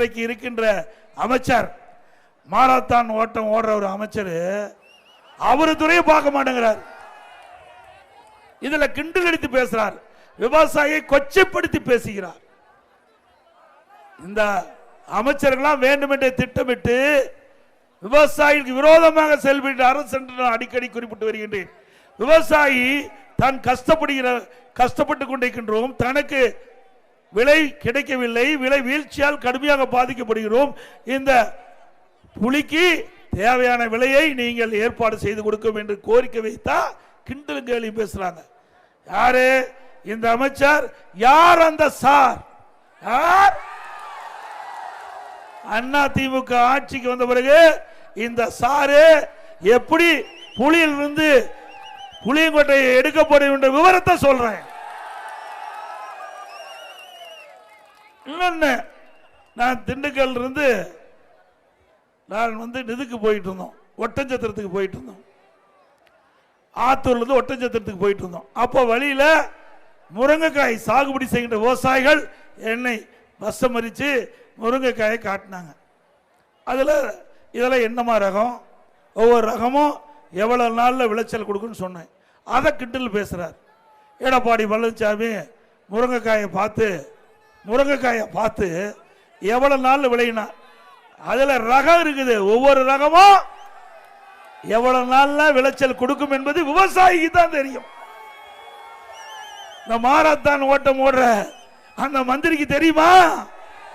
இருக்கின்ற அமைச்சர் மாரத்தான் ஓட்டம் ஓடுற ஒரு அமைச்சர் அவரு துறையை பார்க்க மாட்டேங்கிறார். இதுல கிண்டல் அடித்து பேசுறார், விவசாயியை கொச்சைப்படுத்தி பேசுகிறார். இந்த அமைச்சர்களாம் வேண்டுமென்றே திட்டமிட்டு விவசாயிக்கு விரோதமாக செயல்பட்டு அரசு என்று அடிக்கடி குறிப்பிட்டு வருகின்றேன். விவசாயி தான் கஷ்டப்பட்டு கொண்டிருக்கின்றோம், தனக்கு விலை கிடைக்கவில்லை, விலை வீழ்ச்சியால் கடுமையாக பாதிக்கப்படுகிறோம். இந்த புலிக்கு தேவையான விலையை நீங்கள் ஏற்பாடு செய்து கொடுக்கும் என்று கோரிக்கை வைத்தா கிண்டலும் கேலி பேசுறாங்க. யாரு இந்த அமைச்சர்? யார் அந்த சார்? யார்? அண்ணா திமுக ஆட்சிக்கு வந்த பிறகு இந்த சாரு எப்படி புலியிலிருந்து புளியங்கொட்டையை எடுக்கப்படும் என்ற விவரத்தை சொல்றேன். இன்னொன்னு, நான் திண்டுக்கல் இருந்து இதுக்கு போயிட்டு இருந்தோம், ஒட்டஞ்சத்திரத்துக்கு போயிட்டு இருந்தோம். ஆத்தூர்ல இருந்து ஒட்டஞ்சத்திரத்துக்கு போயிட்டு இருந்தோம். அப்போ வழியில முருங்கைக்காய் சாகுபடி செய்கின்ற விவசாயிகள் என்னை பஸ் மறிச்சு முருங்கைக்காயை காட்டினாங்க. அதுல இதெல்லாம் என்னமா ரகம், ஒவ்வொரு ரகமும் எவ்வளவு நாள்ல விளைச்சல் கொடுக்குன்னு சொன்னேன். அதை கிண்டல் பேசுறார். எடப்பாடி பழனிசாமி முருங்கைக்காயை பார்த்து எவ்வளவு நாள் விளையினா, அதுல ரகம் இருக்குது, ஒவ்வொரு ரகமும் எவ்வளவு நாள்ல விளைச்சல் கொடுக்கும் என்பது விவசாயிக்கு தான் தெரியும். இந்த மாரத்தான் ஓட்டம் ஓடுற அந்த மந்திரிக்கு தெரியுமா?